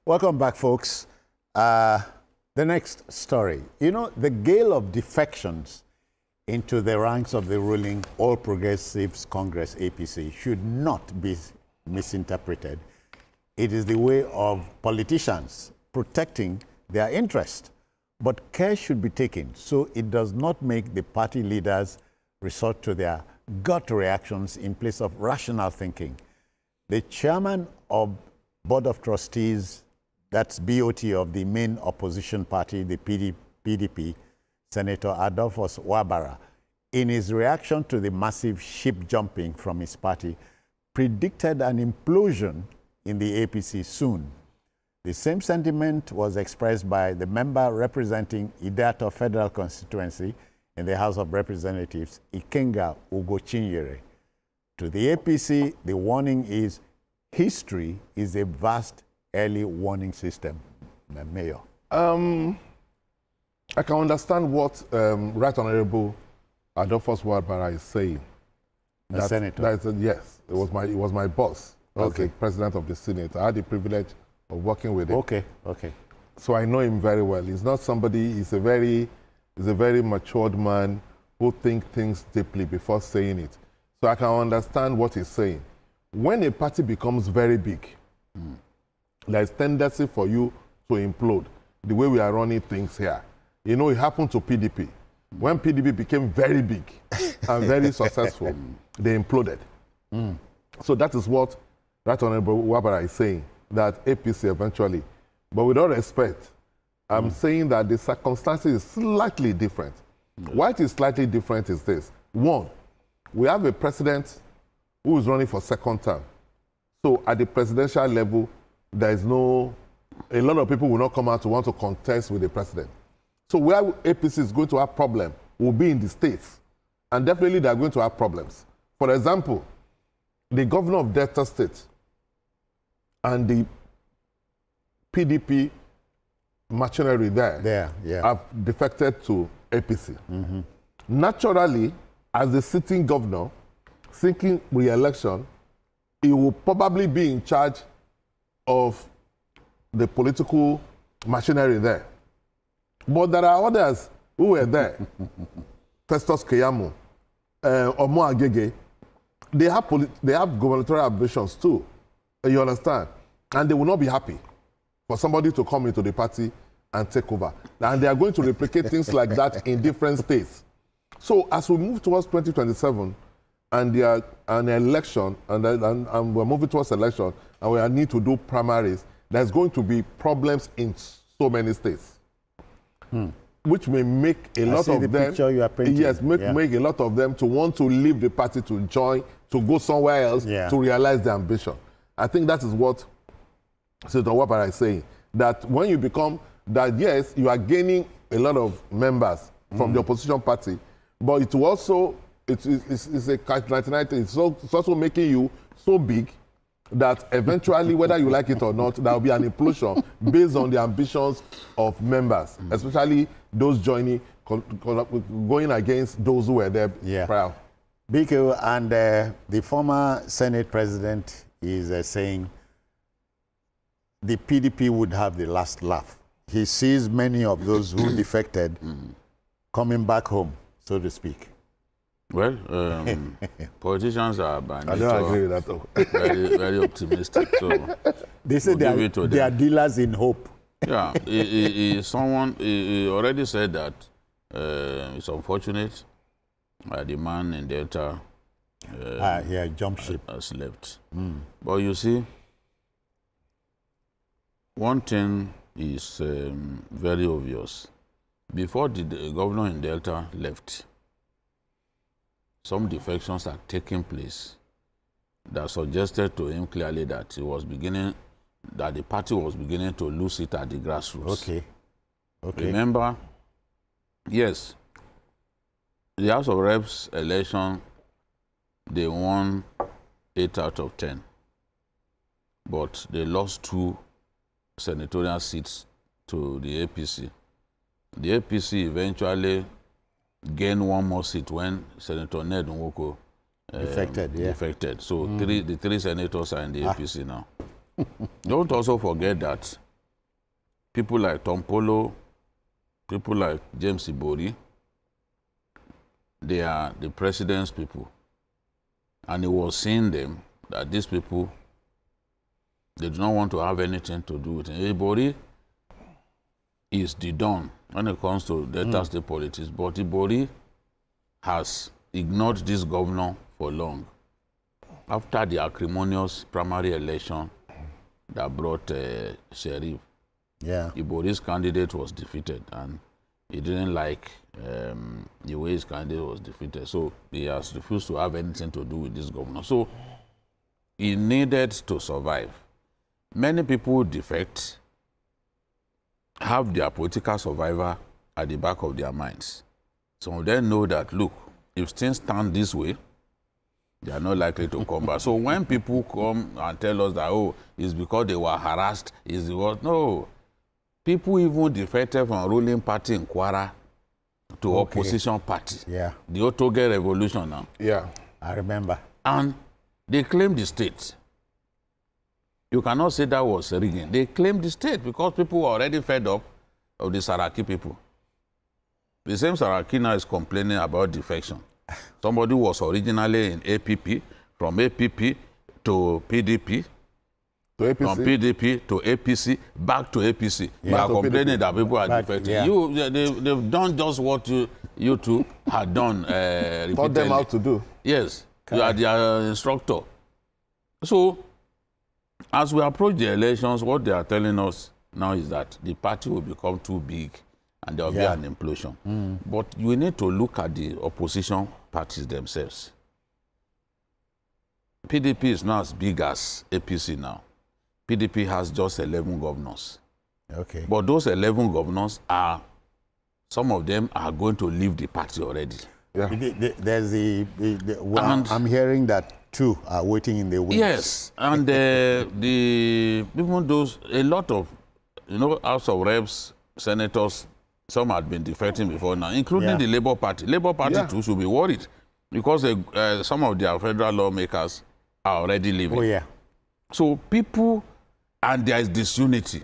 Welcome back, folks. The next story. You know, the gale of defections into the ranks of the ruling All Progressives Congress, APC, should not be misinterpreted. It is the way of politicians protecting their interest. But care should be taken so it does not make the party leaders resort to their gut reactions in place of rational thinking. The chairman of Board of Trustees, that's BOT of the main opposition party, the PDP, Senator Adolphus Wabara, in his reaction to the massive ship jumping from his party, predicted an implosion in the APC soon. The same sentiment was expressed by the member representing Idato Federal Constituency in the House of Representatives, Ikenga Ugochinyere. To the APC, the warning is, history is a vast early warning system. Mayor. I can understand what Right Honorable Adolphus Wabara is saying. The Senator? Yes, it was my boss. Okay. As the president of the Senate. I had the privilege of working with him. Okay, okay. So I know him very well. He's not somebody, he's a very matured man who thinks things deeply before saying it. So I can understand what he's saying. When a party becomes very big, there's tendency for you to implode the way we are running things here. You know, it happened to PDP. When PDP became very big and very successful, they imploded. So that is what Right Honorable Wabara is saying, that APC eventually. But with all respect, I'm saying that the circumstances is slightly different. Why it is slightly different is this. One, we have a president who is running for second term. So at the presidential level, there is no, a lot of people will not come out to want to contest with the president. So where APC is going to have problem will be in the states. And definitely they are going to have problems. For example, the governor of Delta State and the PDP machinery there have defected to APC. Naturally, as the sitting governor, seeking re-election, he will probably be in charge of the political machinery there. But there are others who were there. Festus Keyamo, Omo Agege, they have gubernatorial ambitions too. You understand? And they will not be happy for somebody to come into the party and take over. And they are going to replicate things like that in different states. So as we move towards 2027 and an election, and we're moving towards election, and we need to do primaries, there's going to be problems in so many states, which may make a lot of them, yes, make a lot of them to want to leave the party, to join, to go somewhere else, to realize their ambition. I think that is what Senator Wabara is saying, that when you become, that yes, you are gaining a lot of members from the opposition party, but it will also, it's a catch-99 thing. It's also making you so big that eventually, whether you like it or not, there will be an implosion based on the ambitions of members, especially those joining, going against those who were there prior. Biko, and the former Senate president is saying the PDP would have the last laugh. He sees many of those who defected coming back home, so to speak. Well, politicians are by nature, I don't agree with that. very, very optimistic. So they say they are dealers in hope. Yeah, someone already said that it's unfortunate the man in Delta jump ship has left. But you see, one thing is very obvious. Before the governor in Delta left, some defections are taking place that suggested to him clearly that he was beginning, that the party was beginning to lose it at the grassroots. Okay. Remember, yes, the House of Reps election, they won 8 out of 10, but they lost 2 senatorial seats to the APC. The APC eventually gained 1 more seat when Senator Ned Nwoko defected. So the 3 senators are in the APC now. Don't also forget that people like Tom Polo, people like James Ibori, they are the president's people. And he was seeing them, that these people, they do not want to have anything to do with it. Ibori is the Don when it comes to Delta State politics, but Ibori has ignored this governor for long. After the acrimonious primary election that brought Sheriff, Ibori's candidate was defeated, and he didn't like the way his candidate was defeated. So he has refused to have anything to do with this governor. So he needed to survive. Many people who defect have their political survivor at the back of their minds. Some of them know that, look, if things stand this way, they are not likely to come back. So when people come and tell us that, oh, it's because they were harassed, no. People even defected from ruling party in Kwara to opposition party. Yeah. The Otoge revolution now. Yeah, I remember. And they claimed the state. You cannot say that was rigging. They claimed the state because people were already fed up of the Saraki people. The same Saraki now is complaining about defection. Somebody was originally in APP, from APP to PDP, from PDP to APC, back to APC. Yeah. They are complaining that people are defecting. Yeah. They've done just what you two had done repeatedly. Taught them how to do. Yes, you are their instructor. So, as we approach the elections, what they are telling us now is that the party will become too big and there will be an implosion. But we need to look at the opposition parties themselves. PDP is not as big as APC now. PDP has just 11 governors. Okay. But those 11 governors are, some of them are going to leave the party already. Yeah. There's I'm hearing that 2 are waiting in the wings. Yes, and even those, a lot of, House of Reps, senators, some had been defecting before now, including the Labour Party. Labour Party too should be worried because some of their federal lawmakers are already leaving. Oh, yeah. So people, and there is disunity.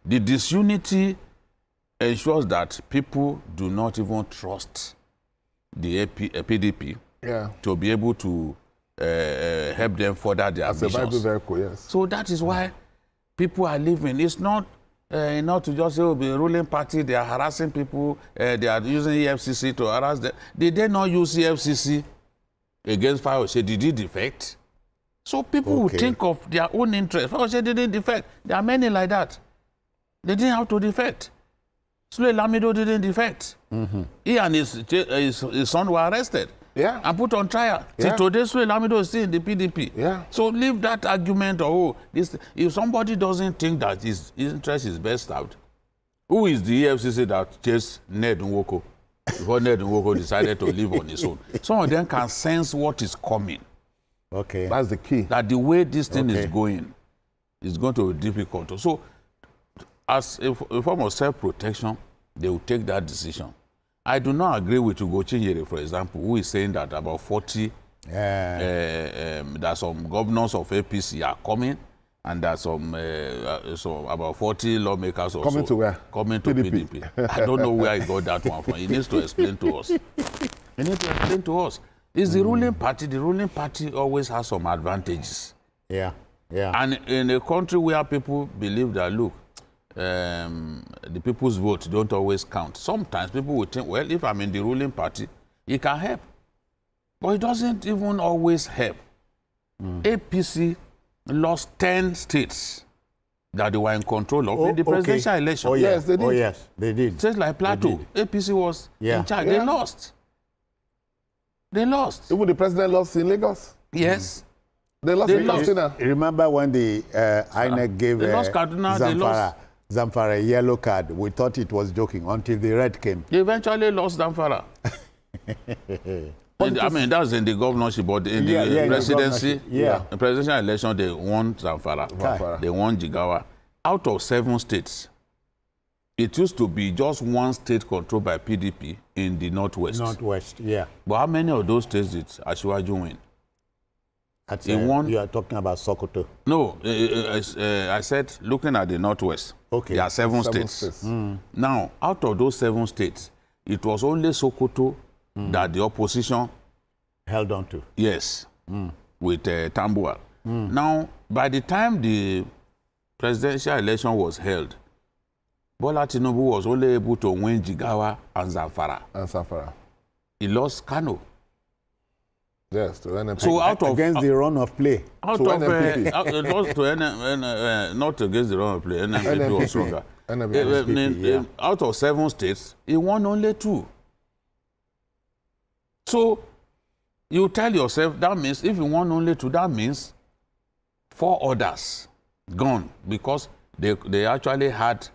The disunity ensures that people do not even trust the PDP to be able to help them further their ambitions. Vehicle, yes. So that is why people are leaving. It's not enough to just say, oh, the ruling party, they are harassing people, they are using EFCC to harass them. Did they not use EFCC against Fayose? Did he defect? So people will think of their own interest. Fayose didn't defect. There are many like that. They didn't have to defect. Sule Lamido didn't defect. He and his son were arrested and put on trial. Till today, Sule Lamido is still in the PDP. So leave that argument of, if somebody doesn't think that his interest is best served, who is the EFCC that chased Ned Nwoko before Ned Nwoko decided to live on his own? Some of them can sense what is coming. Okay. That's the key. That the way this thing is going to be difficult. So, as a form of self-protection, they will take that decision. I do not agree with Ugochinyere, for example, who is saying that about 40, that some governors of APC are coming, and that some about 40 lawmakers or coming to where? Coming to PDP. I don't know where he got that one from. He needs to explain to us. He needs to explain to us. It's the ruling party. The ruling party always has some advantages. Yeah. And in a country where people believe that, look, the people's vote don't always count. Sometimes people will think, well, if I'm in the ruling party, it can help. But it doesn't even always help. APC lost 10 states that they were in control of in the presidential election. Oh, yes, they did. Oh, yes, they did. States like Plateau, APC was in charge. They lost. They lost. Even the president lost in Lagos. Yes. They lost in Kaduna. Remember when the INEC gave Zamfara a yellow card? We thought it was joking until the red came. They eventually lost Zamfara. I mean, that's in the governorship, but in the presidency, the presidential election, they won Zamfara. They won Jigawa. Out of 7 states, it used to be just 1 state controlled by PDP in the Northwest. Northwest, yeah. But how many of those states did Asiwaju win? won. You are talking about Sokoto? No, I said looking at the Northwest. Okay. There are seven states. Now, out of those 7 states, it was only Sokoto that the opposition held on to. Yes, with Tambuwal. Now, by the time the presidential election was held, Bola Tinubu was only able to win Jigawa and Zamfara. He lost Kano. Yes, to NMP. So against the run of play. Not against the run of play. NMP was stronger. Out of 7 states, he won only 2. So you tell yourself that means if you won only 2, that means 4 others gone, because they actually had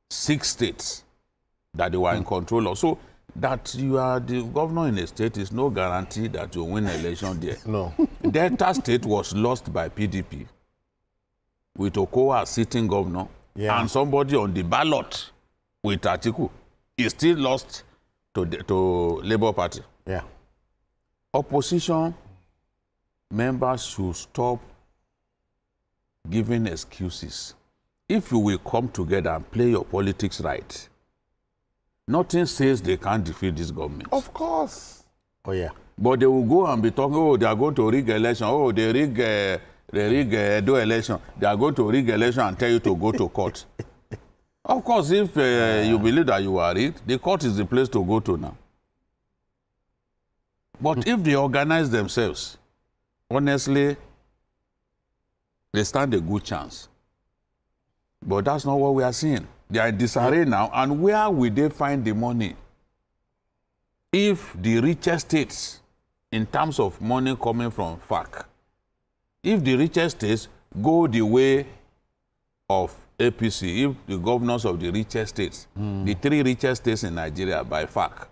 6 states that they were in control of. So that you are the governor in a state is no guarantee that you win an election there. No. Delta State was lost by PDP with Okowa as sitting governor, and somebody on the ballot with Atiku is still lost to Labour Party. Yeah. Opposition members should stop giving excuses. If you will come together and play your politics right, nothing says they can't defeat this government. Of course. Oh, yeah. But they will go and be talking, oh, they are going to rig election. Oh, they rig Edo election. They are going to rig election and tell you to go to court. Of course, if you believe that you are rigged, the court is the place to go to now. But if they organize themselves, honestly, they stand a good chance. But that's not what we are seeing. They are in disarray now, and where will they find the money? If the richest states, in terms of money coming from FARC, if the richest states go the way of APC, if the governors of the richest states, the 3 richest states in Nigeria by FARC,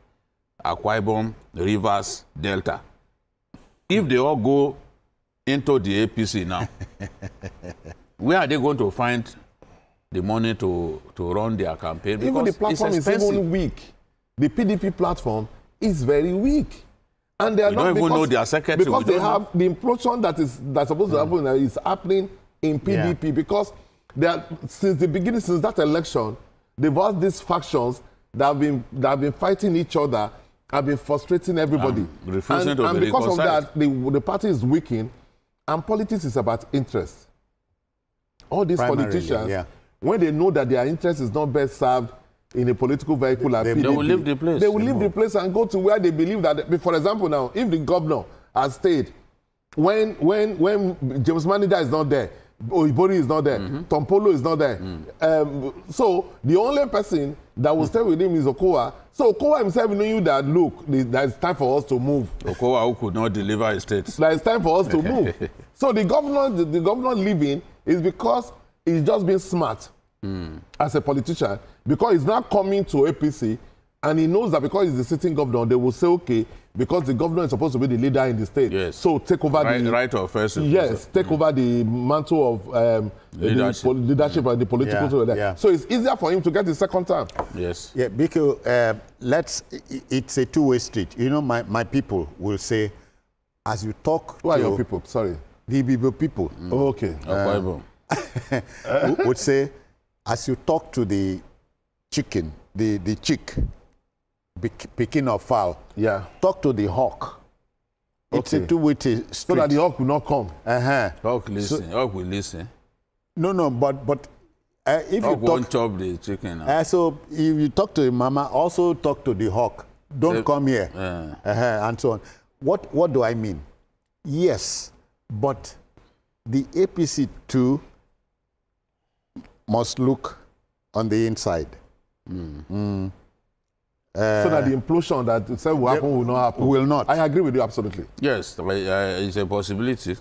Akwa Ibom, Rivers, Delta, if they all go into the APC now, where are they going to find the money to run their campaign? Because even the platform is even weak. The PDP platform is very weak. And they are not, don't even know their secretary. Because they have the implosion that's supposed to happen is happening in PDP, because they are, since the beginning, since that election, they've had these factions that have been fighting each other, have been frustrating everybody. And because of that, the party is weakening, and politics is about interest. All these politicians, when they know that their interest is not best served in a political vehicle like PDP, they will leave the place. They will leave the place and go to where they believe that, for example, now, if the governor has stayed, when James Manager is not there, Oibori is not there, Tompolo is not there. So the only person that will stay with him is Okowa. So Okowa himself knew that, look, that it's time for us to move. Okowa, who could not deliver his state. That it's time for us to move. So the governor leaving is because he's just being smart as a politician, because he's not coming to APC, and he knows that because he's the sitting governor, they will say, okay, because the governor is supposed to be the leader in the state, so take over the right of first. Yes, take over the mantle of leadership and the political. So it's easier for him to get the second term. Yes. Yeah, because it's a two-way street. You know, my people will say, as you talk. Who are your people? Sorry. The people. Oh, okay. Would say, as you talk to the chicken, the chick, picking of fowl, talk to the hawk. It's a two-way street. So that the hawk will not come. Hawk listen. Hawk will listen. No, but if hawk you won't chop the chicken. So if you talk to the mama, also talk to the hawk. Don't come here, and so on. What do I mean? Yes, but the APC too must look on the inside. So that the implosion that said will happen will not happen. Will not. I agree with you absolutely. Yes, it's a possibility.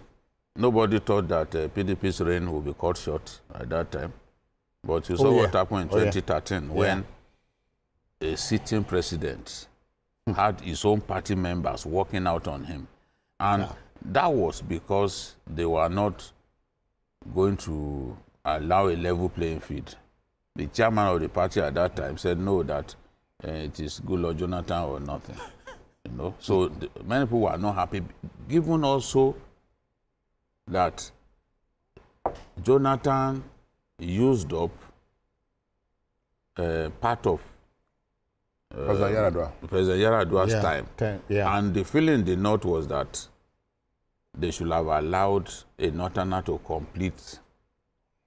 Nobody thought that PDP's reign would be cut short at that time. But you saw what happened in 2013 when a sitting president had his own party members working out on him. And that was because they were not going to allow a level playing field. The chairman of the party at that time said no, that it is Goodluck Jonathan or nothing. You know, so many people were not happy. Given also that Jonathan used up part of President Yaradua's time. And the feeling in the North was that they should have allowed a Northerner to complete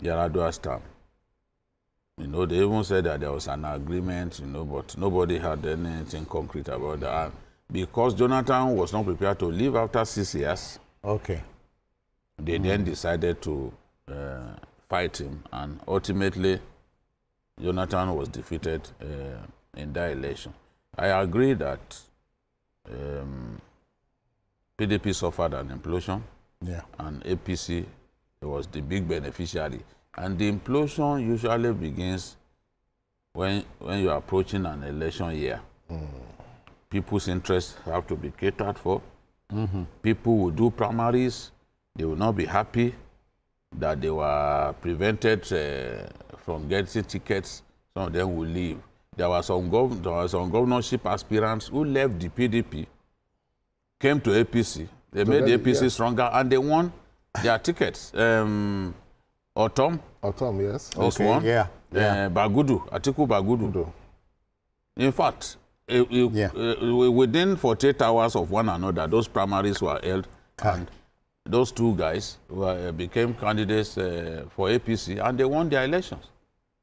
Yaradua's term. You know, they even said that there was an agreement, you know, but nobody had anything concrete about that. And because Jonathan was not prepared to leave after 6 years, they then decided to fight him, and ultimately Jonathan was defeated in that election. I agree that PDP suffered an implosion, and APC was the big beneficiary. And the implosion usually begins when you are approaching an election year. People's interests have to be catered for. People will do primaries. They will not be happy that they were prevented from getting tickets. Some of them will leave. There were some governorship aspirants who left the PDP, came to APC. They made the APC stronger, and they won their tickets. Autumn, yes. This one. Bagudu, Atiku Bagudu. In fact, within 48 hours of one another, those primaries were held, and those two guys became candidates for APC, and they won their elections.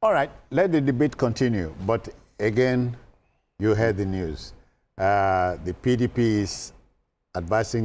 All right, let the debate continue. But again, you heard the news. The PDP is advising